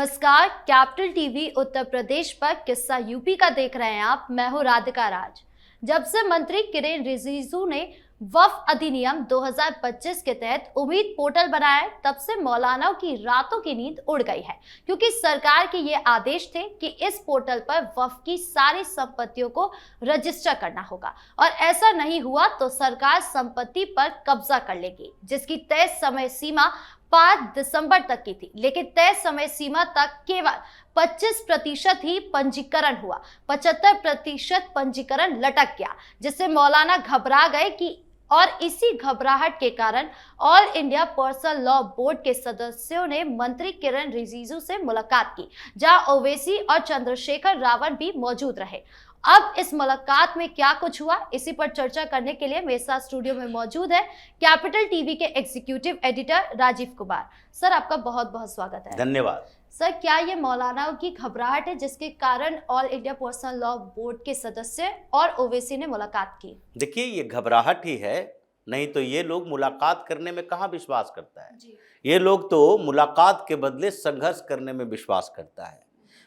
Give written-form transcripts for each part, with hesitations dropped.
नमस्कार, capital TV Uttar Pradesh पर किस्सा यूपी का देख रहे हैं आप। मैं हूं राधिका राज। जब से मंत्री किरेन रिजिजू ने वक्फ अधिनियम 2025 के तहत उम्मीद पोर्टल बनाया है, तब से मौलानाओं की रातों की नींद उड़ गई है, क्योंकि सरकार के ये आदेश थे कि इस पोर्टल पर वक्फ की सारी संपत्तियों को रजिस्टर करना होगा और ऐसा नहीं हुआ तो सरकार संपत्ति पर कब्जा कर लेगी, जिसकी तय समय सीमा 5 दिसंबर तक की थी। लेकिन तय समय सीमा तक केवल 25% ही पंजीकरण हुआ, 75% पंजीकरण लटक गया, जिससे मौलाना घबरा गए कि और इसी घबराहट के कारण all India personal law board के सदस्यों ने मंत्री किरेन रिजिजू से मुलाकात की, जहां ओवैसी और चंद्रशेखर रावण भी मौजूद रहे। अब इस मुलाकात में क्या कुछ हुआ, इसी पर चर्चा करने के लिए मेरे साथ स्टूडियो में मौजूद है कैपिटल टीवी के executive editor Rajeev Kumar. Sir, आपका बहुत बहुत स्वागत है। धन्यवाद। सर, क्या ये मौलानाओं की घबराहट है जिसके कारण all India personal law board के सदस्य और ओवैसी ने मुलाकात की? देखिए, ये घबराहट ही है, नहीं तो ये लोग मुलाकात करने में कहाँ विश्वास करता है जी। ये लोग तो मुलाकात के बदले संघर्ष करने में विश्वास करता है।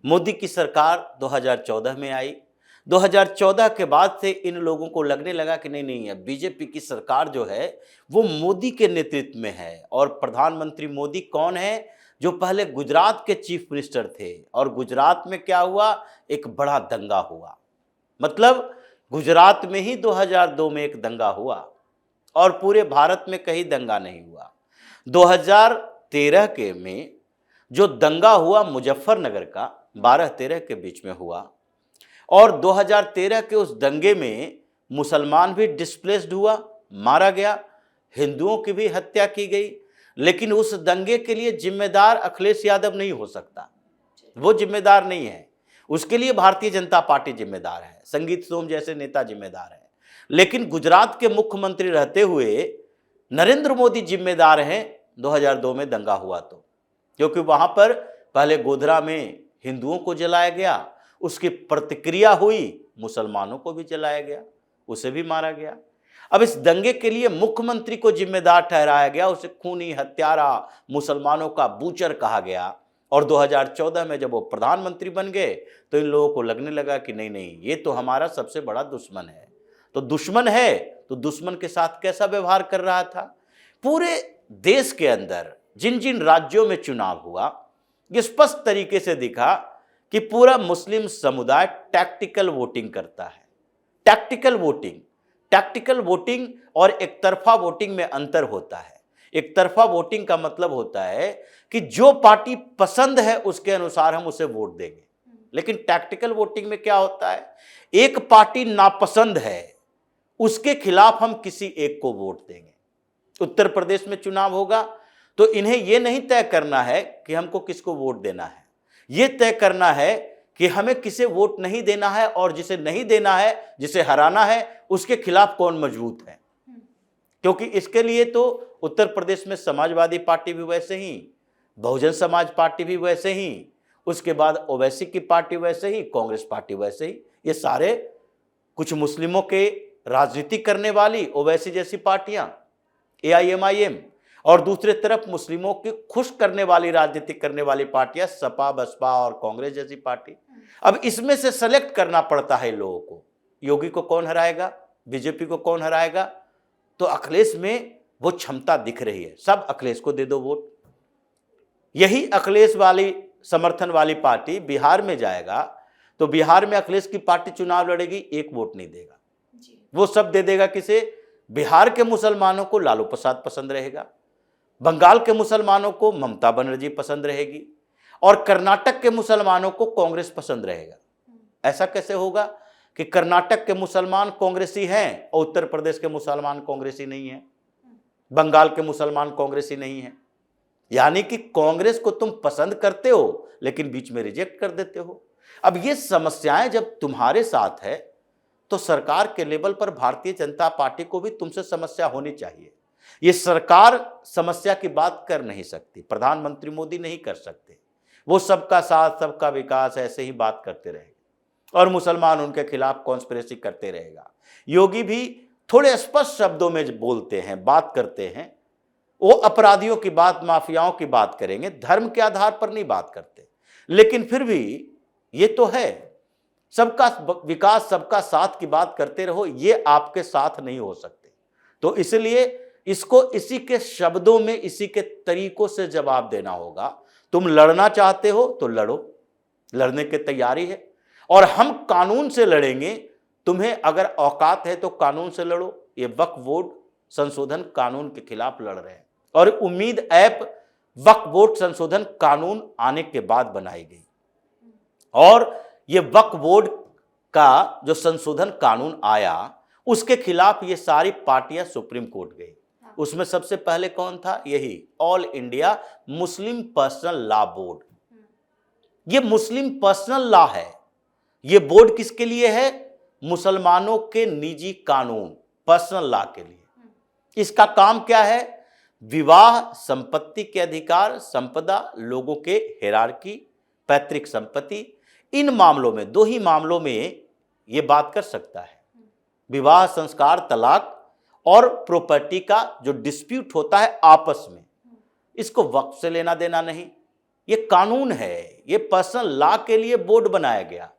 मोदी की सरकार 2014 में आई। 2014 के बाद से इन लोगों को लगने लगा कि नहीं, अब बीजेपी की सरकार जो है वो मोदी के नेतृत्व में है। और प्रधानमंत्री मोदी कौन है? जो पहले गुजरात के चीफ मिनिस्टर थे। और गुजरात में क्या हुआ? एक बड़ा दंगा हुआ। मतलब गुजरात में ही 2002 में एक दंगा हुआ और पूरे भारत में कहीं दंगा नहीं हुआ। 2013 के में जो दंगा हुआ मुजफ्फरनगर का 12-13 के बीच में हुआ, और 2013 के उस दंगे में मुसलमान भी डिस्प्लेस्ड हुआ, मारा गया, हिंदुओं की भी हत्या की गई। लेकिन उस दंगे के लिए जिम्मेदार अखिलेश यादव नहीं हो सकता, वो जिम्मेदार नहीं है। उसके लिए भारतीय जनता पार्टी जिम्मेदार है, संगीत सोम जैसे नेता जिम्मेदार है। लेकिन गुजरात के मुख्यमंत्री रहते हुए नरेंद्र मोदी जिम्मेदार हैं 2002 में दंगा हुआ तो, क्योंकि वहां पर पहले गोधरा में हिंदुओं को जलाया गया, उसकी प्रतिक्रिया हुई, मुसलमानों को भी जलाया गया, उसे भी मारा गया। अब इस दंगे के लिए मुख्यमंत्री को जिम्मेदार ठहराया गया, उसे खूनी हत्यारा, मुसलमानों का बूचर कहा गया। और 2014 में जब वो प्रधानमंत्री बन गए तो इन लोगों को लगने लगा कि नहीं, ये तो हमारा सबसे बड़ा दुश्मन है। तो दुश्मन है तो दुश्मन के साथ कैसा व्यवहार कर रहा था? पूरे देश के अंदर जिन जिन राज्यों में चुनाव हुआ, ये स्पष्ट तरीके से दिखा कि पूरा मुस्लिम समुदाय टैक्टिकल वोटिंग करता है। टैक्टिकल वोटिंग और एक तरफा वोटिंग में अंतर होता है। एक तरफा वोटिंग का मतलब होता है कि जो पार्टी पसंद है उसके अनुसार हम उसे वोट देंगे। लेकिन टैक्टिकल वोटिंग में क्या होता है? एक पार्टी नापसंद है, उसके खिलाफ हम किसी एक को वोट देंगे। उत्तर प्रदेश में चुनाव होगा तो इन्हें यह नहीं तय करना है कि हमको किसको वोट देना है, यह तय करना है कि हमें किसे वोट नहीं देना है, और जिसे नहीं देना है, जिसे हराना है, उसके खिलाफ कौन मजबूत है। क्योंकि इसके लिए तो उत्तर प्रदेश में समाजवादी पार्टी भी वैसे ही, बहुजन समाज पार्टी भी वैसे ही, उसके बाद ओवैसी की पार्टी वैसे ही, कांग्रेस पार्टी वैसे ही, ये सारे कुछ मुस्लिमों के राजनीति करने वाली ओवैसी जैसी पार्टियां, AIMIM, और दूसरे तरफ मुस्लिमों की खुश करने वाली राजनीति करने वाली पार्टियां सपा, बसपा और कांग्रेस जैसी पार्टी। अब इसमें से सेलेक्ट करना पड़ता है लोगों को। योगी को कौन हराएगा, बीजेपी को कौन हराएगा? तो अखिलेश में वो क्षमता दिख रही है, सब अखिलेश को दे दो वोट। यही अखिलेश वाली समर्थन वाली पार्टी बिहार में जाएगा तो बिहार में अखिलेश की पार्टी चुनाव लड़ेगी, एक वोट नहीं देगा, वो सब दे देगा किसे? बिहार के मुसलमानों को लालू प्रसाद पसंद रहेगा, बंगाल के मुसलमानों को ममता बनर्जी पसंद रहेगी, और कर्नाटक के मुसलमानों को कांग्रेस पसंद रहेगा। ऐसा कैसे होगा कि कर्नाटक के मुसलमान कांग्रेसी हैं और उत्तर प्रदेश के मुसलमान कांग्रेसी नहीं हैं, बंगाल के मुसलमान कांग्रेसी नहीं हैं? यानी कि कांग्रेस को तुम पसंद करते हो लेकिन बीच में रिजेक्ट कर देते हो। अब ये समस्याएं जब तुम्हारे साथ है तो सरकार के लेवल पर भारतीय जनता पार्टी को भी तुमसे समस्या होनी चाहिए। ये सरकार समस्या की बात कर नहीं सकती, प्रधानमंत्री मोदी नहीं कर सकते, वो सबका साथ सबका विकास ऐसे ही बात करते रहेंगे और मुसलमान उनके खिलाफ कॉन्स्पिरेसी करते रहेगा। योगी भी थोड़े स्पष्ट शब्दों में बोलते हैं, बात करते हैं, वो अपराधियों की बात, माफियाओं की बात करेंगे, धर्म के आधार पर नहीं बात करते। लेकिन फिर भी ये तो है, सबका विकास सबका साथ की बात करते रहो, ये आपके साथ नहीं हो सकते। तो इसलिए इसको इसी के शब्दों में, इसी के तरीकों से जवाब देना होगा। तुम लड़ना चाहते हो तो लड़ो, लड़ने की तैयारी है, और हम कानून से लड़ेंगे। तुम्हें अगर औकात है तो कानून से लड़ो। ये वक्फ बोर्ड संशोधन कानून के खिलाफ लड़ रहे हैं, और उम्मीद ऐप वक्फ बोर्ड संशोधन कानून आने के बाद बनाई गई, और ये वक्फ बोर्ड का जो संशोधन कानून आया उसके खिलाफ ये सारी पार्टियां सुप्रीम कोर्ट गई। उसमें सबसे पहले कौन था? यही all India Muslim personal law board. ये मुस्लिम पर्सनल लॉ है। ये बोर्ड किसके लिए है? मुसलमानों के निजी कानून, पर्सनल लॉ के लिए। इसका काम क्या है? विवाह, संपत्ति के अधिकार, संपदा, लोगों के हिरार्की, पैतृक संपत्ति, इन मामलों में, दो ही मामलों में ये बात कर सकता है। विवाह, संस्कार, तलाक और प्रॉपर्टी का जो डिस्प्यूट होता है आपस में, इसको वक्फ से लेना देना नहीं। ये कानून है, ये पर्सनल लॉ के लिए बोर्ड बनाया गया।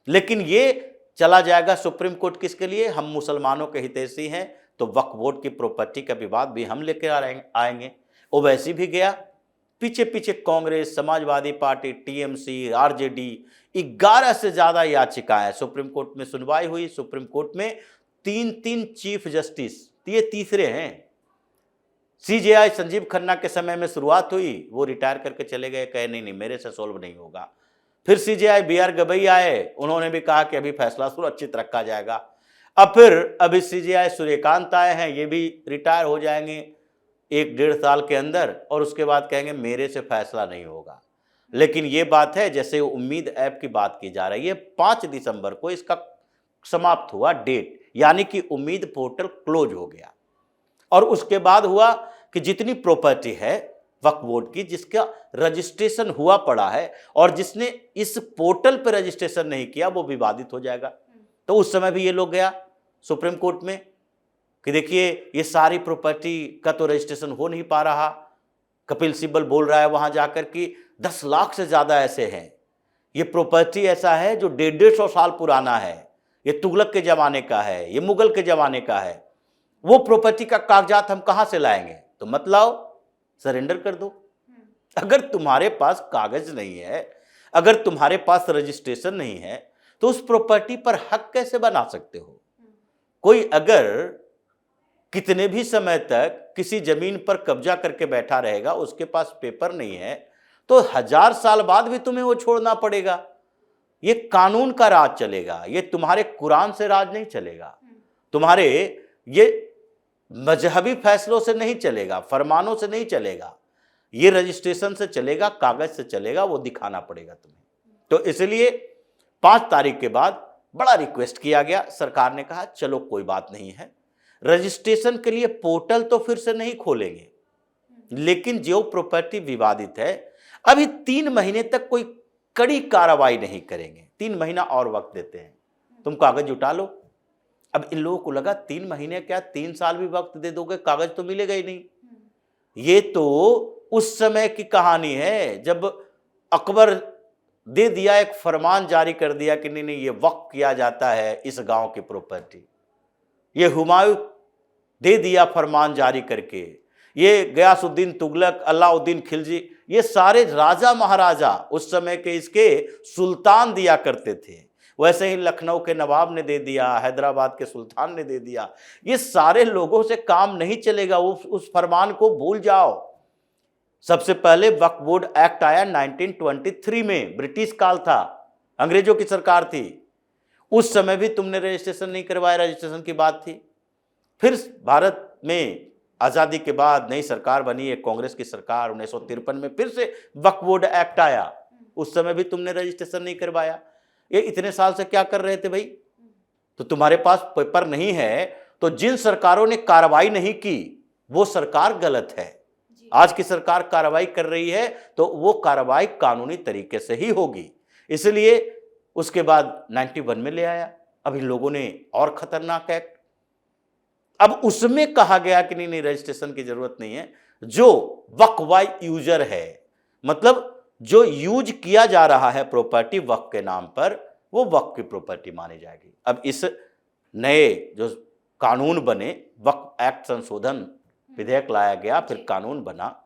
लेकिन ये चला जाएगा सुप्रीम कोर्ट किसके लिए? हम मुसलमानों के हितैषी हैं, तो वक्फ बोर्ड की प्रॉपर्टी का विवाद भी हम लेकर आएंगे। ओवैसी भी गया, पीछे पीछे Congress, Samajwadi party, TMC, RJD, 11 से ज्यादा याचिकाएं सुप्रीम कोर्ट में सुनवाई हुई। सुप्रीम कोर्ट में 3 चीफ जस्टिस, ये तीसरे हैं। सीजेआई संजीव खन्ना के समय में शुरुआत हुई, वो रिटायर करके चले गए, कहे नहीं मेरे से सोल्व नहीं होगा। फिर सीजेआई BR गवई आए, उन्होंने भी कहा कि अभी फैसला सुरक्षित रखा जाएगा। अब फिर अभी सीजेआई सूर्यकांत आए हैं, ये भी रिटायर हो जाएंगे 1-1.5 साल के अंदर, और उसके बाद कहेंगे मेरे से फैसला नहीं होगा। लेकिन ये बात है, जैसे उम्मीद ऐप की बात की जा रही है, 5 दिसंबर को इसका समाप्त हुआ डेट, यानी कि उम्मीद पोर्टल क्लोज हो गया। और उसके बाद हुआ कि जितनी प्रॉपर्टी है वक्फ बोर्ड की, जिसका रजिस्ट्रेशन हुआ पड़ा है और जिसने इस पोर्टल पर रजिस्ट्रेशन नहीं किया, वो विवादित हो जाएगा। तो उस समय भी ये लोग गया सुप्रीम कोर्ट में कि देखिए ये सारी प्रॉपर्टी का तो रजिस्ट्रेशन हो नहीं पा रहा। कपिल सिब्बल बोल रहा है वहां जाकर कि 10 लाख से ज्यादा ऐसे हैं, ये प्रॉपर्टी ऐसा है जो 150-150 साल पुराना है, ये तुगलक के जमाने का है, ये मुगल के जमाने का है। वो प्रॉपर्टी का कागजात हम कहां से लाएंगे? तो मत लाओ, सरेंडर कर दो। अगर तुम्हारे पास कागज नहीं है, अगर तुम्हारे पास रजिस्ट्रेशन नहीं है, तो उस प्रॉपर्टी पर हक कैसे बना सकते हो? कोई अगर कितने भी समय तक किसी जमीन पर कब्जा करके बैठा रहेगा, उसके पास पेपर नहीं है, तो 1000 साल बाद भी तुम्हें वो छोड़ना पड़ेगा। ये कानून का राज चलेगा, ये तुम्हारे कुरान से राज नहीं चलेगा, तुम्हारे ये मजहबी फैसलों से नहीं चलेगा, फरमानों से नहीं चलेगा, ये रजिस्ट्रेशन से चलेगा, कागज से चलेगा, वो दिखाना पड़ेगा तुम्हें। तो इसलिए 5 तारीख के बाद बड़ा रिक्वेस्ट किया गया। सरकार ने कहा चलो कोई बात नहीं है, रजिस्ट्रेशन के लिए पोर्टल तो फिर से नहीं खोलेंगे, लेकिन जो प्रॉपर्टी विवादित है अभी 3 महीने तक कोई कड़ी कार्रवाई नहीं करेंगे। 3 महीना और वक्त देते हैं, तुम कागज जुटा लो। अब इन लोगों को लगा 3 महीने क्या 3 साल भी वक्त दे दोगे, कागज तो मिलेगा ही नहीं। ये तो उस समय की कहानी है जब अकबर दे दिया, एक फरमान जारी कर दिया कि नहीं ये वक्फ किया जाता है इस गांव की प्रॉपर्टी। ये हुमायूं दे दिया फरमान जारी करके, ये गयासुद्दीन तुगलक, अलाउद्दीन खिलजी, ये सारे राजा महाराजा उस समय के इसके सुल्तान दिया करते थे। वैसे ही लखनऊ के नवाब ने दे दिया, हैदराबाद के सुल्तान ने दे दिया। ये सारे लोगों से काम नहीं चलेगा, उस फरमान को भूल जाओ। सबसे पहले वक्फ बोर्ड एक्ट आया 1923 में, ब्रिटिश काल था, अंग्रेजों की सरकार थी। उस समय भी तुमने रजिस्ट्रेशन नहीं करवाया, रजिस्ट्रेशन की बात थी। फिर भारत में आज़ादी के बाद नई सरकार बनी है, कांग्रेस की सरकार, 1953 में फिर से वक्फ बोर्ड एक्ट आया, उस समय भी तुमने रजिस्ट्रेशन नहीं करवाया। ये इतने साल से क्या कर रहे थे भाई? तो तुम्हारे पास पेपर नहीं है, तो जिन सरकारों ने कार्रवाई नहीं की वो सरकार गलत है। आज की सरकार कार्रवाई कर रही है तो वो कार्रवाई कानूनी तरीके से ही होगी। इसलिए उसके बाद 91 में ले आया। अब इन लोगों ने और खतरनाक एक्ट, अब उसमें कहा गया कि नहीं रजिस्ट्रेशन की जरूरत नहीं है। जो वक्फ बाय यूजर है, मतलब जो यूज किया जा रहा है प्रॉपर्टी वक्फ के नाम पर, वो वक्फ की प्रॉपर्टी मानी जाएगी। अब इस नए जो कानून बने, वक्फ एक्ट संशोधन विधेयक लाया गया, फिर कानून बना,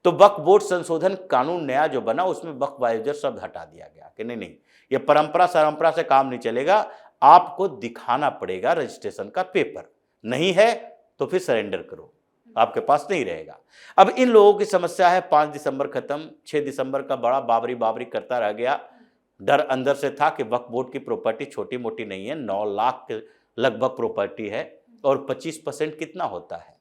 तो वक्फ बोर्ड संशोधन कानून नया जो बना उसमें वक्फ वाइजर शब्द हटा दिया गया कि नहीं नहीं, ये परंपरा से काम नहीं चलेगा, आपको दिखाना पड़ेगा रजिस्ट्रेशन का पेपर, नहीं है तो फिर सरेंडर करो, आपके पास नहीं रहेगा। अब इन लोगों की समस्या है 5 दिसंबर खत्म, 6 दिसंबर का बड़ा बाबरी करता रह गया। डर अंदर से था कि वक्फ बोर्ड की प्रॉपर्टी छोटी मोटी नहीं है, 9 लाख के लगभग प्रॉपर्टी है, और 25% कितना होता है?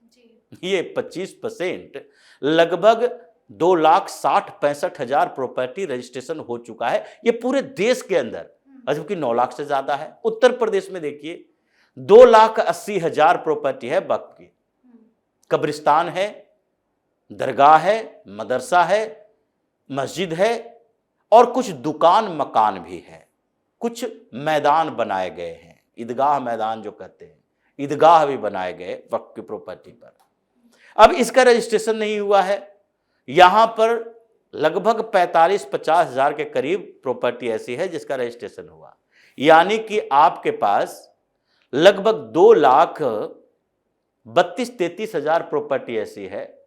ये 25% लगभग 2,60,65,000 प्रॉपर्टी रजिस्ट्रेशन हो चुका है, ये पूरे देश के अंदर, जबकि 9 लाख से ज्यादा है। उत्तर प्रदेश में देखिए 2,80,000 प्रॉपर्टी है वक्फ की, कब्रिस्तान है, दरगाह है, मदरसा है, मस्जिद है, और कुछ दुकान मकान भी है, कुछ मैदान बनाए गए हैं, ईदगाह मैदान जो कहते हैं, ईदगाह भी बनाए गए वक्फ की प्रॉपर्टी पर। अब इसका रजिस्ट्रेशन नहीं हुआ है। यहां पर लगभग 45-50 हजार के करीब प्रॉपर्टी ऐसी है जिसका रजिस्ट्रेशन हुआ, यानी कि आपके पास लगभग 2,32-33 हजार प्रॉपर्टी ऐसी है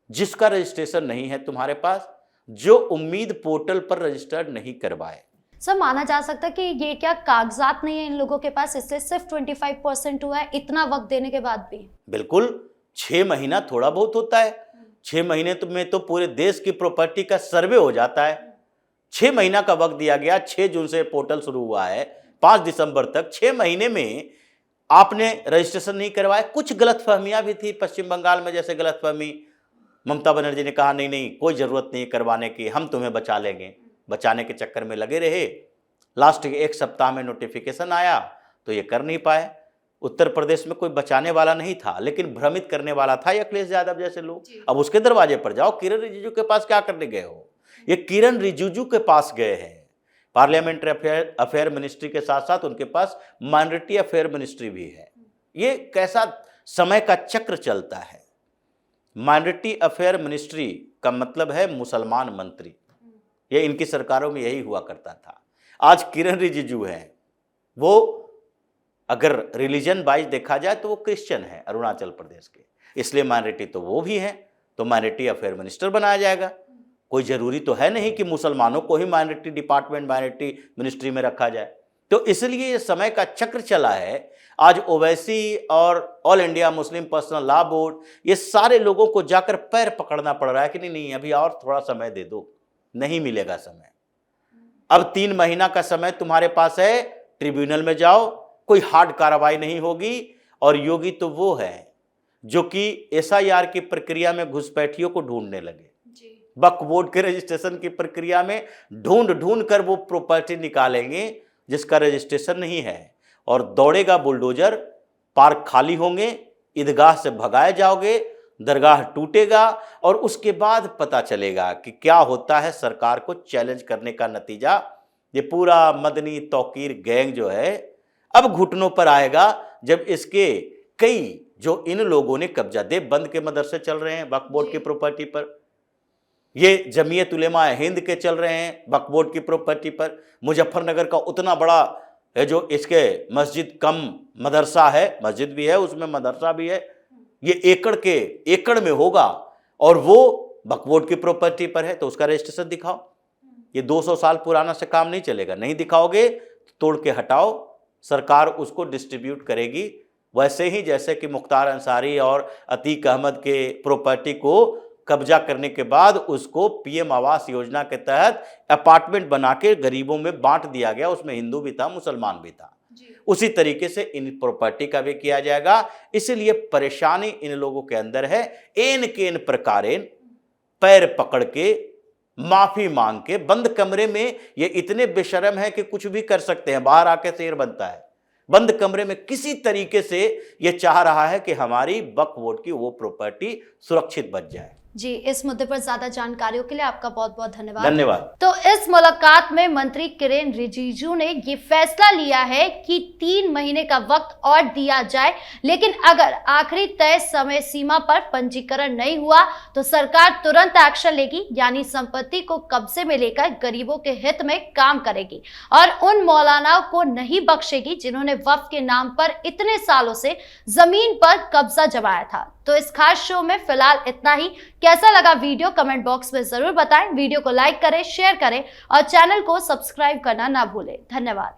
जिसका रजिस्ट्रेशन नहीं है तुम्हारे पास, जो उम्मीद पोर्टल पर रजिस्टर्ड नहीं करवाए। सर, माना जा सकता है कि ये क्या कागजात नहीं है इन लोगों के पास, इससे सिर्फ 25% हुआ है इतना वक्त देने के बाद भी? बिल्कुल, 6 महीना थोड़ा बहुत होता है। 6 महीने में तो पूरे देश की प्रॉपर्टी का सर्वे हो जाता है। 6 महीना का वक्त दिया गया, 6 जून से पोर्टल शुरू हुआ है, 5 दिसंबर तक, 6 महीने में आपने रजिस्ट्रेशन नहीं करवाया। कुछ गलतफहमियां भी थी पश्चिम बंगाल में, जैसे गलतफहमी ममता बनर्जी ने कहा नहीं नहीं कोई जरूरत नहीं करवाने की, हम तुम्हें बचा लेंगे, बचाने के चक्कर में लगे रहे, लास्ट के 1 सप्ताह में नोटिफिकेशन आया तो ये कर नहीं पाए। उत्तर प्रदेश में कोई बचाने वाला नहीं था, लेकिन भ्रमित करने वाला था अखिलेश यादव जैसे लोग। अब उसके दरवाजे पर जाओ, किरण रिजिजू के पास क्या करने गए हो? ये किरण रिजिजू के पास गए हैं, पार्लियामेंट्री अफेयर मिनिस्ट्री के साथ साथ उनके पास माइनॉरिटी अफेयर मिनिस्ट्री भी है। ये कैसा समय का चक्र चलता है। माइनॉरिटी अफेयर मिनिस्ट्री का मतलब है मुसलमान मंत्री, ये इनकी सरकारों में यही हुआ करता था। आज किरण रिजिजू हैं, वो अगर रिलीजन वाइज देखा जाए तो वो क्रिश्चियन है अरुणाचल प्रदेश के, इसलिए माइनॉरिटी तो वो भी हैं, तो माइनॉरिटी अफेयर मिनिस्टर बनाया जाएगा। कोई जरूरी तो है नहीं कि मुसलमानों को ही माइनॉरिटी डिपार्टमेंट, माइनॉरिटी मिनिस्ट्री में रखा जाए। तो इसलिए ये समय का चक्र चला है। आज ओवैसी और all India Muslim personal law board, ये सारे लोगों को जाकर पैर पकड़ना पड़ रहा है कि नहीं नहीं अभी और थोड़ा समय दे दो, नहीं मिलेगा समय। अब 3 महीना का समय तुम्हारे पास है, ट्रिब्यूनल में जाओ, कोई हार्ड कार्रवाई नहीं होगी। और योगी तो वो है जो कि SIR की प्रक्रिया में घुसपैठियों को ढूंढने लगे, वक्फ बोर्ड के रजिस्ट्रेशन की प्रक्रिया में ढूंढ कर वो प्रॉपर्टी निकालेंगे जिसका रजिस्ट्रेशन नहीं है, और दौड़ेगा बुलडोजर, पार्क खाली होंगे, ईदगाह से भगाए जाओगे, दरगाह टूटेगा, और उसके बाद पता चलेगा कि क्या होता है सरकार को चैलेंज करने का नतीजा। ये पूरा मदनी तौकीर गैंग जो है अब घुटनों पर आएगा, जब इसके कई जो इन लोगों ने कब्जा दे बंद के मदरसे चल रहे हैं वक्फ बोर्ड की प्रॉपर्टी पर, ये जमीयत उलेमा हिंद के चल रहे हैं वक्फ बोर्ड की प्रॉपर्टी पर, मुजफ्फरनगर का उतना बड़ा है जो इसके मस्जिद कम मदरसा है, मस्जिद भी है उसमें मदरसा भी है, ये एकड़ में होगा और वो वक्फ बोर्ड की प्रॉपर्टी पर है, तो उसका रजिस्ट्रेशन दिखाओ। ये 200 साल पुराना से काम नहीं चलेगा, नहीं दिखाओगे तोड़ के हटाओ, सरकार उसको डिस्ट्रीब्यूट करेगी। वैसे ही जैसे कि मुख्तार अंसारी और अतीक अहमद के प्रॉपर्टी को कब्जा करने के बाद उसको PM आवास योजना के तहत अपार्टमेंट बना के गरीबों में बांट दिया गया, उसमें हिंदू भी था मुसलमान भी था, उसी तरीके से इन प्रॉपर्टी का भी किया जाएगा। इसलिए परेशानी इन लोगों के अंदर है, एन केन प्रकारेन पैर पकड़ के माफी मांग के बंद कमरे में ये इतने बेशर्म है कि कुछ भी कर सकते हैं, बाहर आके शेर बनता है। बंद कमरे में किसी तरीके से ये चाह रहा है कि हमारी वक्फ बोर्ड की वो प्रॉपर्टी सुरक्षित बच जाए। जी, इस मुद्दे पर ज्यादा जानकारियों के लिए आपका बहुत बहुत धन्यवाद। धन्यवाद। तो इस मुलाकात में मंत्री किरेन रिजिजू ने ये फैसला लिया है कि 3 महीने का वक्त और दिया जाए, लेकिन अगर आखिरी तय समय सीमा पर पंजीकरण नहीं हुआ तो सरकार तुरंत एक्शन लेगी, यानी संपत्ति को कब्जे में लेकर गरीबों के हित में काम करेगी और उन मौलानाओं को नहीं बख्शेगी जिन्होंने वक्फ के नाम पर इतने सालों से जमीन पर कब्जा जमाया था। तो इस खास शो में फिलहाल इतना ही। कैसा लगा वीडियो कमेंट बॉक्स में जरूर बताएं। वीडियो को लाइक करें, शेयर करें और चैनल को सब्सक्राइब करना ना भूलें। धन्यवाद।